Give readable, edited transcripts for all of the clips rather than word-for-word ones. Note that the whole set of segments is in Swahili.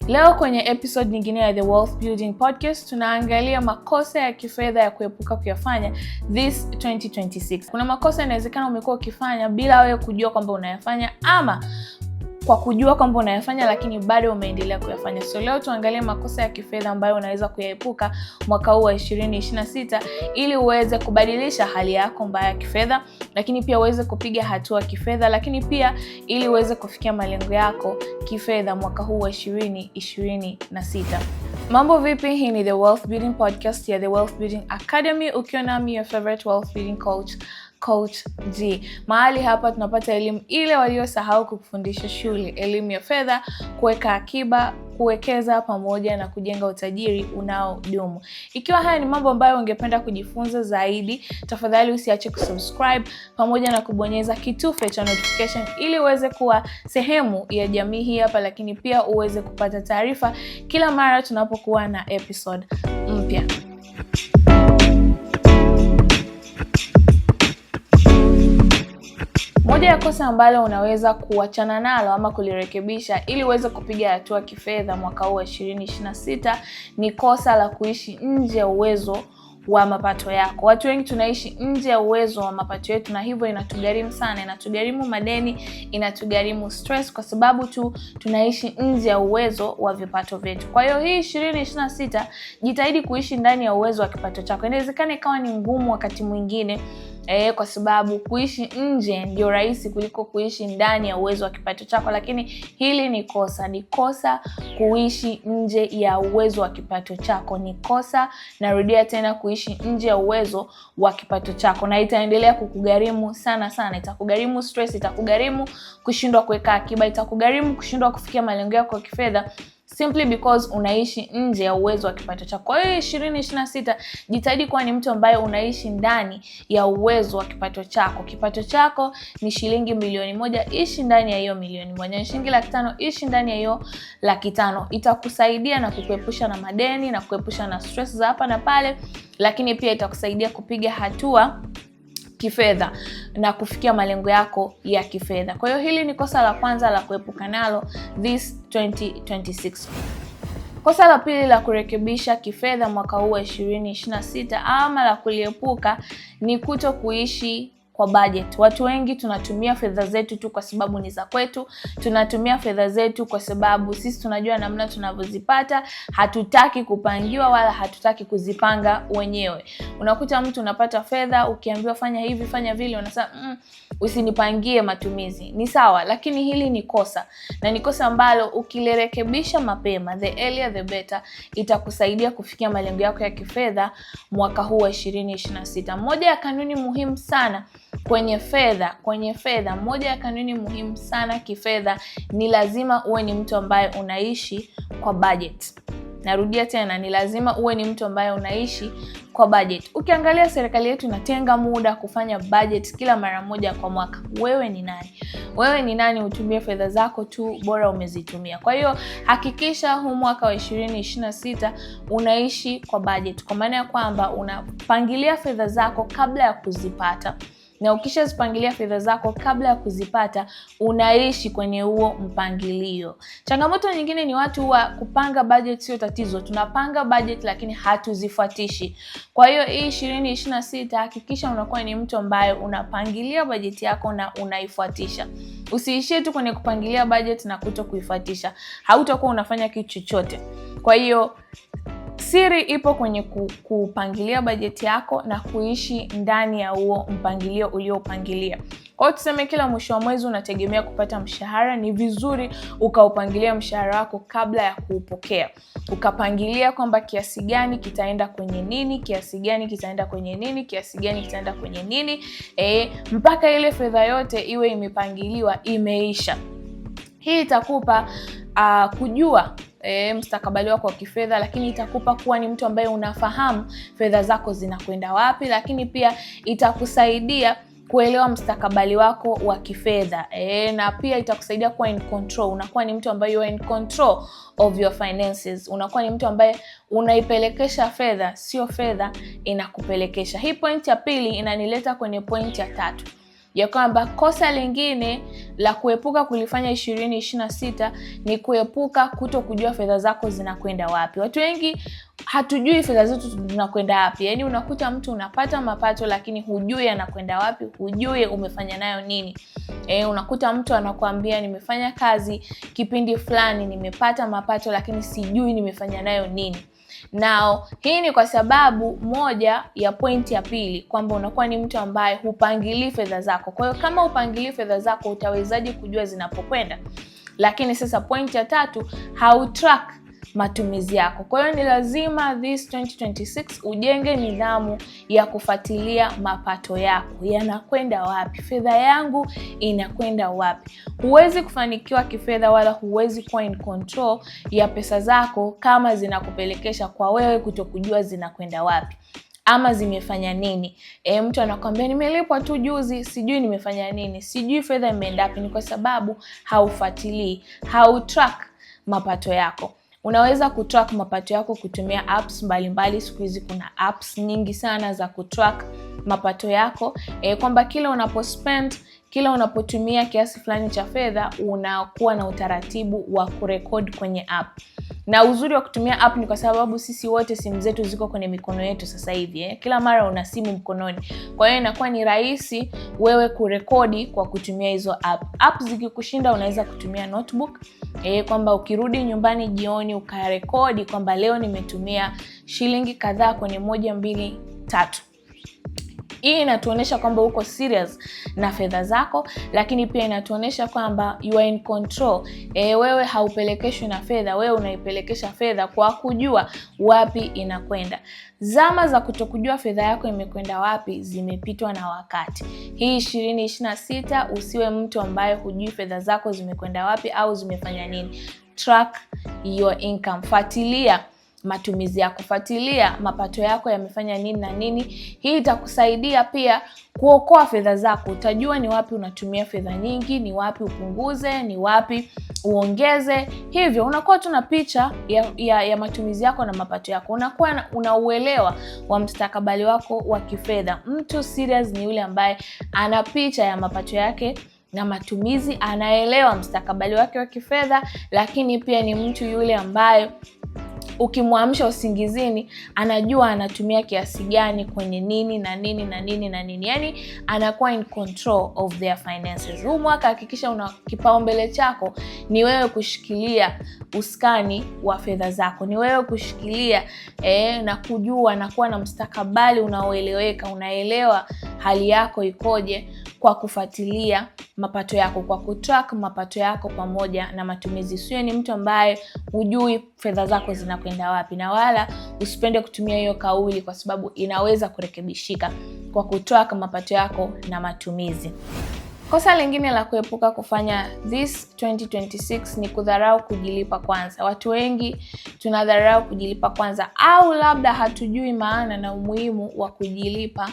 Leo kwenye episode nyingine ya The Wealth Building Podcast tunaangalia makosa ya kifedha ya kuepuka kuyafanya this 2026. Kuna makosa inawezekana umekuwa ukifanya bila wewe kujua kwamba unayafanya, ama kwa kujua kwamba unayafanya lakini bado umeendelea kuyafanya. So leo tuangalie makosa ya kifedha ambayo unaweza kuyaepuka mwaka huu wa 2026 ili uweze kubadilisha hali yako mbaya ya kifedha, lakini pia uweze kupiga hatua kifedha, lakini pia ili uweze kufikia malengo yako kifedha mwaka huu wa 2026. Mambo vipi? Hii ni The Wealth Building Podcast ya The Wealth Building Academy, ukiwa nami your favorite wealth building Coach G. Mahali hapa tunapata elimu ile waliosahau kukufundisha shule, elimu ya fedha, kuweka akiba, kuwekeza pamoja na kujenga utajiri unaodumu. Ikiwa haya ni mambo ambayo ungependa kujifunza zaidi, tafadhali usiache kusubscribe pamoja na kubonyeza kitufe cha notification ili uweze kuwa sehemu ya jamii hii hapa, lakini pia uweze kupata taarifa kila mara tunapokuwa na episode mpya. Moja ya kosa ambalo unaweza kuachana nalo ama kulirekebisha ili uweze kupiga hatua kifedha mwaka huu wa 2026 ni kosa la kuishi nje ya uwezo wa mapato yako. Watu wengi tunaishi nje ya uwezo wa mapato yetu, na hivyo inatugharimu sana, inatugharimu madeni, inatugharimu stress, kwa sababu tu tunaishi nje ya uwezo wa vipato vyetu. Kwa hiyo hii 2026 jitahidi kuishi ndani ya uwezo wa kipato chako. Inawezekana ikawa ni ngumu wakati mwingine, kwa sababu kuishi nje ndio rahisi kuliko kuishi ndani ya uwezo wa kipato chako, lakini hili ni kosa kuishi nje ya uwezo wa kipato chako. Ni kosa, narudia tena, kuishi nje ya uwezo wa kipato chako, na itaendelea kukugharimu sana. Itakugharimu stress, itakugharimu kushindwa kuweka akiba, itakugharimu kushindwa kufikia malengo yako ya kifedha, simply because unaishi nje ya uwezo wa kipato chako. Kwa hiyo 2026 jitahidi kuwa ni mtu ambaye unaishi ndani ya uwezo wa kipato chako. Kipato chako ni shilingi milioni 1, ishi ndani ya hiyo milioni 1. Ni shilingi 500,000, ishi ndani ya hiyo 500,000. Itakusaidia na kukuepusha na madeni na kukuepusha na stress za hapa na pale, lakini pia itakusaidia kupiga hatua kifedha na kufikia malengo yako ya kifedha. Kwa hiyo hili ni kosa la kwanza la kuepuka nalo this 2026. Kosa la pili la kurekebisha kifedha mwaka huu wa 2026 ama la kuliepuka ni kuto kuishi kwa budget. Watu wengi tunatumia fedha zetu tu kwa sababu ni za kwetu. Tunatumia fedha zetu kwa sababu sisi tunajua namna tunavyozipata. Hatutaki kupangiwa wala hatutaki kuzipanga wenyewe. Unakuta mtu unapata fedha, ukiambiwa fanya hivi, fanya vile, unasema usinipangie matumizi. Ni sawa, lakini hili ni kosa. Na ni kosa ambalo ukilerekebisha mapema, the earlier the better, itakusaidia kufikia malengo yako ya kifedha mwaka huu wa 2026. Moja ya kanuni muhimu sana kwenye fedha, moja ya kanuni muhimu sana kifedha ni lazima uwe ni mtu ambaye unaishi kwa budget. Narudia tena, ni lazima uwe ni mtu ambaye unaishi kwa budget. Ukiangalia serikali yetu inatenga muda kufanya budget kila mara moja kwa mwaka. Wewe ni nani? Wewe ni nani utumie fedha zako tu bora umezitumia? Kwa hiyo hakikisha huu mwaka wa 2026 unaishi kwa budget, kwa maana ya kwamba unapangilia fedha zako kabla ya kuzipata, na ukishazipangilia fedha zako kabla ya kuzipata unaishi kwenye huo mpangilio. Changamoto nyingine ni watu wa kupanga budget sio tatizo. Tunapanga budget lakini hatuzifuatishi. Kwa hiyo hii 2026 hakikisha unakuwa ni mtu ambaye unapangilia budget yako na unaifuatisha. Usiishie tu kwenye kupangilia budget na kuto kuifuatisha. Hautakuwa unafanya kitu chochote. Kwa hiyo siri ipo kwenye kupangilia bajeti yako na kuishi ndani ya huo mpangilio uliopangilia. Kwa hiyo tuseme kila mwisho wa mwezi unategemea kupata mshahara, ni vizuri ukaupangilia mshahara wako kabla ya kuupokea. Ukapangilia kwamba kiasi gani kitaenda kwenye nini, kiasi gani kitaenda kwenye nini, kiasi gani kitaenda kwenye nini, mpaka ile fedha yote iwe imepangiliwa, imeisha. Hii itakupa kujua mstakabali wako wa kifedha, lakini itakupa kuwa ni mtu ambaye unafahamu fedha zako zinakwenda wapi, lakini pia itakusaidia kuelewa mstakabali wako wa kifedha. Na pia itakusaidia kuwa in control. Unakuwa ni mtu ambaye you are in control of your finances. Unakuwa ni mtu ambaye unaipelekesha fedha, sio fedha inakupelekesha. Hii point ya pili inanileta kwenye point ya tatu. ya kwamba kosa lingine la kuepuka kulifanya 2026 ni kuepuka kuto kujua fedha zako zinakwenda wapi. Watu wengi hatujui fedha zetu zinakwenda wapi. Yaani unakuta mtu unapata mapato lakini hujui yanakwenda wapi, hujui umefanya nayo nini. Unakuta mtu anakuambia nimefanya kazi kipindi fulani, nimepata mapato lakini sijui nimefanya nayo nini. Now, hii ni kwa sababu moja ya pointi ya pili, kwamba unakuwa ni mtu ambaye hupangilii fedha zako. Kwa hiyo kama hupangilii fedha zako, utawezaje kujua zinapokwenda? Lakini sasa pointi ya tatu, hautrack matumizi yako. Kwa hiyo ni lazima this 2026 ujenge nidhamu ya kufuatilia mapato yako. Yanakwenda wapi? Fedha yangu inakwenda wapi? Huwezi kufanikiwa kifedha wala huwezi kuwa in control ya pesa zako kama zinakupelekesha kwa wewe kutokujua zinakwenda wapi ama zimefanya nini. Mtu anakuambia nimelipwa tu juzi, sijui nimefanya nini, sijui fedha imeenda wapi. Ni kwa sababu haufuatilii, hautrack mapato yako. Unaweza kutrack mapato yako kutumia apps mbalimbali. Siku hizi kuna apps nyingi sana za kutrack mapato yako, kwamba kila unapospend, kila unapotumia kiasi fulani cha fedha, unakuwa na utaratibu wa kurekodi kwenye app. Na uzuri wa kutumia app ni kwa sababu sisi wote simu zetu ziko kwenye mikono yetu sasa hivi. Kila mara una simu mkononi. Kwa hiyo inakuwa ni rahisi wewe kurekodi kwa kutumia hizo app. App zikikushinda unaweza kutumia notebook, kwamba ukirudi nyumbani jioni ukarekodi kwamba leo nimetumia shilingi kadhaa kwenye 1, 2, 3. Hii inatuonesha kwamba uko serious na fedha zako, lakini pia inatuonesha kwamba you are in control. Wewe haupelekeshwi na fedha, wewe unaipelekesha fedha kwa kujua wapi inakwenda. Zama za kutokujua fedha yako imekwenda wapi zimepitwa na wakati. Hii 2026 usiwe mtu ambaye hujui fedha zako zimekwenda wapi au zimefanya nini. Track your income. Fuatilia matumizi yako, fuatilia mapato yako yamefanya nini na nini. Hii itakusaidia pia kuokoa fedha zako. Utajua ni wapi unatumia fedha nyingi, ni wapi upunguze, ni wapi uongeze. Hivyo unakuwa tu na picha ya matumizi yako na mapato yako. Unakuwa unauelewa wa mustakabali wako wa kifedha. Mtu serious ni yule ambaye ana picha ya mapato yake na matumizi, anaelewa mustakabali wake wa kifedha, lakini pia ni mtu yule ambaye ukimwamsha usingizini anajua anatumia kiasi gani kwenye nini na nini na nini na nini. Yaani anakuwa in control of their finances. Huu mwaka hakikisha una kipaumbele chako ni wewe kushikilia uskani wa fedha zako. Ni wewe kushikilia na kujua na kuwa na mustakabali unaoeleweka, unaelewa hali yako ikoje kwa kufuatilia mapato yako, kwa kutrack mapato yako pamoja na matumizi. Sio ni mtu ambaye hujui fedha zako zinakwenda wapi, na wala usipende kutumia hiyo kauli kwa sababu inaweza kurekebishika kwa kutrack mapato yako na matumizi. Kosa lingine la kuepuka kufanya this 2026 ni kudharau kujilipa kwanza. Watu wengi tunadharau kujilipa kwanza, au labda hatujui maana na umuhimu wa kujilipa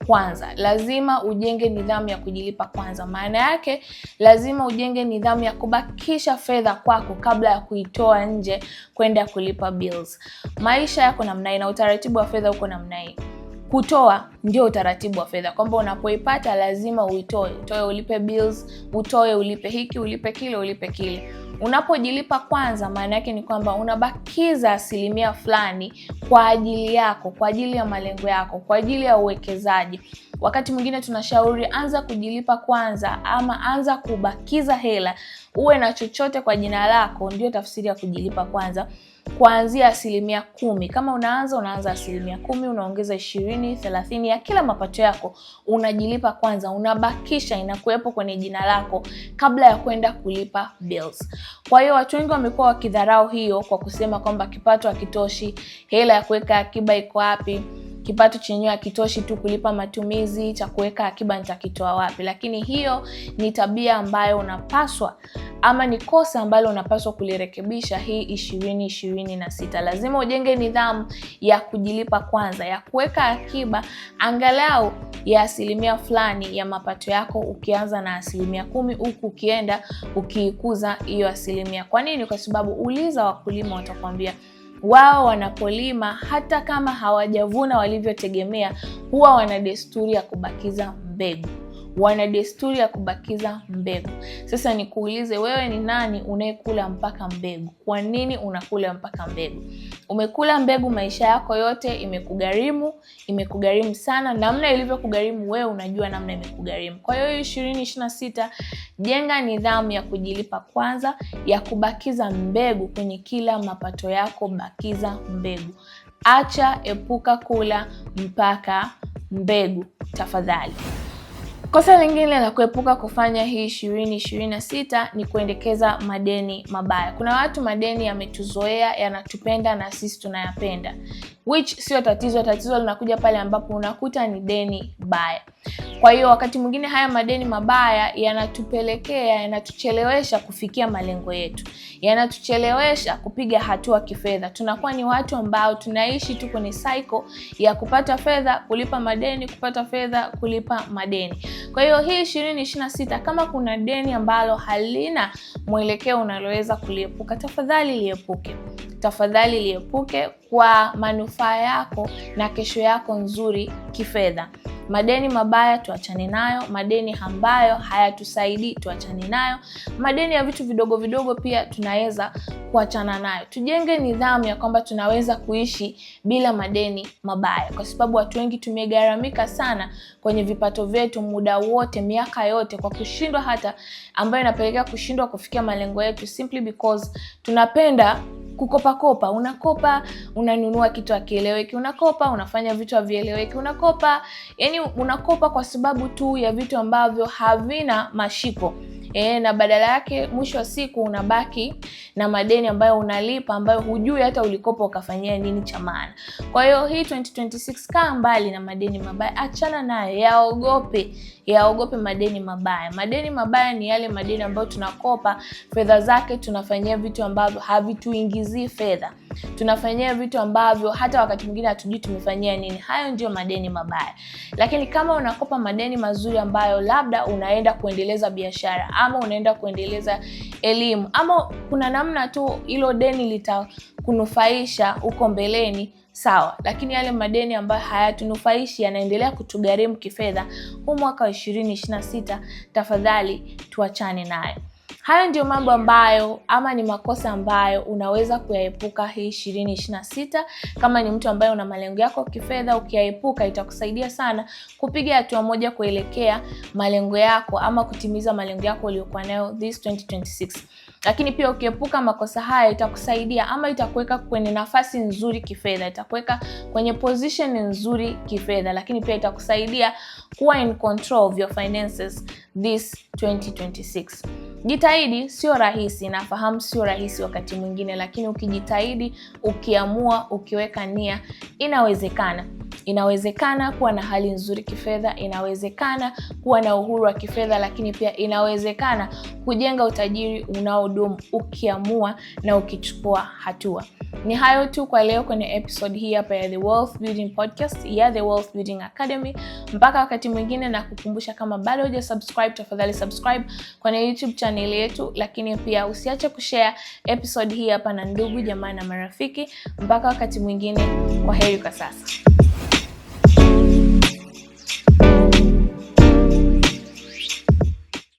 kwanza. Lazima ujenge nidhamu ya kujilipa kwanza. Maana yake lazima ujenge nidhamu ya kubakisha fedha kwako kabla ya kuitoa nje kwenda kulipa bills. Maisha yako namna hii na utaratibu wa fedha uko namna hii. Kutoa ndio utaratibu wa fedha, kwamba unapoipata lazima uitoe. Utoe ulipe bills, utoe ulipe hiki, ulipe kile, ulipe kile. Unapojilipa kwanza, maana yake ni kwamba unabakiza asilimia fulani kwa ajili yako, kwa ajili ya malengo yako, kwa ajili ya uwekezaji. Wakati mwingine tunashauri anza kujilipa kwanza, ama anza kubakiza hela, uwe na chochote kwa jina lako. Ndio tafsiri ya kujilipa kwanza. Kuanzia 10%. Kama unaanza 10%, unaongeza 20, 30 ya kila mapato yako unajilipa kwanza, unabakisha, inakuwepo kwenye jina lako kabla ya kwenda kulipa bills. Kwa hiyo watu wengi wamekuwa wakidharau hiyo kwa kusema kwamba kipato hakitoshi, hela ya kuweka akiba iko wapi? Kipato chenyewe hakitoshi tu kulipa matumizi, cha kuweka akiba nitakitoa wapi? Lakini hiyo ni tabia ambayo unapaswa, ama ni kosa ambalo unapaswa kulirekebisha hii 2026. Lazima ujenge nidhamu ya kujilipa kwanza, ya kuweka akiba angalau ya asilimia fulani ya mapato yako, ukianza na 10%, huku ukienda ukiikuza hiyo asilimia. Kwa nini? Kwa sababu uliza wakulima, watakwambia wao wanapolima hata kama hawajavuna walivyotegemea, huwa wana desturi ya kubakiza mbegu. wana desturi ya kubakiza mbegu. Sasa nikuulize, wewe ni nani unayekula mpaka mbegu? Kwa nini unakula mpaka mbegu? Umekula mbegu maisha yako yote, imekugharimu sana. Namna ilivyokugharimu wewe unajua namna imekugharimu. Kwa hiyo 2026 jenga nidhamu ya kujilipa kwanza, ya kubakiza mbegu kwenye kila mapato yako. Bakiza mbegu. Epuka kula mpaka mbegu tafadhali. Kosa lingine la kuepuka kufanya hii 2026 ni kuendekeza madeni mabaya. Kuna watu madeni yametuzoea, yanatupenda na sisi tunayapenda, which sio tatizo. Tatizo linakuja pale ambapo unakuta ni deni baya. Kwa hiyo wakati mwingine haya madeni mabaya yanatuchelewesha kufikia malengo yetu, yanatuchelewesha kupiga hatua kifedha. Tunakuwa ni watu ambao tunaishi tu kwenye cycle ya kupata fedha, kulipa madeni, kupata fedha, kulipa madeni. Kwa hiyo hii 2026 kama kuna deni ambalo halina mwelekeo unaloweza kuliepuka, tafadhali liepuke kwa manufaa yako na kesho yako nzuri kifedha. Madeni mabaya tuachane nayo, madeni ambayo hayatusaidii tuachane nayo, madeni ya vitu vidogo vidogo pia tunaweza kuachana nayo. Tujenge nidhamu ya kwamba tunaweza kuishi bila madeni mabaya, kwa sababu watu wengi tumegharamika sana kwenye vipato vyetu muda wote, miaka yote, kwa kushindwa, hata ambayo inapelekea kushindwa kufikia malengo yetu, simply because tunapenda kukopa. Unakopa, unanunua kitu hakieleweki, unakopa, unafanya vitu havieleweki, unakopa kwa sababu tu ya vitu ambavyo havina mashiko. Na badala yake mwisho wa siku unabaki na madeni ambayo unalipa, ambayo hujui hata ulikopa ukafanyia nini cha maana. Kwa hiyo hii 2026 kaa mbali na madeni mabaya, achana nayo, yaogope madeni mabaya. Madeni mabaya ni yale madeni ambayo tunakopa, fedha zake tunafanyia vitu ambavyo havituingizii fedha. Tunafanyia vitu ambavyo hata wakati mwingine hatujui tumefanyia nini. Hayo ndio madeni mabaya. Lakini kama unakopa madeni mazuri ambayo labda unaenda kuendeleza biashara, ama unaenda kuendeleza elimu, ama kuna namna tu hilo deni litakunufaisha huko mbeleni, sawa. Lakini yale madeni ambayo hayatunufaishi, yanaendelea kutugharimu kifedha, huu mwaka wa 2026 tafadhali tuachane nayo. Hayo ndio mambo ambayo, ama ni makosa ambayo unaweza kuyaepuka hii 2026. Kama ni mtu ambaye una malengo yako kifedha, ukiyaepuka itakusaidia sana kupiga hatua moja kuelekea malengo yako, ama kutimiza malengo yako uliyokuwa nayo this 2026. Lakini pia ukiepuka makosa haya itakusaidia, ama itakuweka kwenye nafasi nzuri kifedha, itakuweka kwenye position nzuri kifedha, lakini pia itakusaidia kuwa in control of your finances this 2026. Jitahidi, sio rahisi, nafahamu sio rahisi wakati mwingine, lakini ukijitahidi, ukiamua, ukiweka nia, inawezekana kuwa na hali nzuri kifedha, inawezekana kuwa na uhuru wa kifedha, lakini pia inawezekana kujenga utajiri unaodumu ukiamua na ukichukua hatua. Ni hayo tu kwa leo kwenye episode hii hapa ya The Wealth Building Podcast ya The Wealth Building Academy. Mpaka wakati mwingine, na kukumbusha kama bado hujasubscribe, tafadhali subscribe kwenye YouTube channel yetu, lakini pia usiache kushare episode hii hapa na ndugu, jamaa na marafiki. Mpaka wakati mwingine, kwaheri kwa sasa.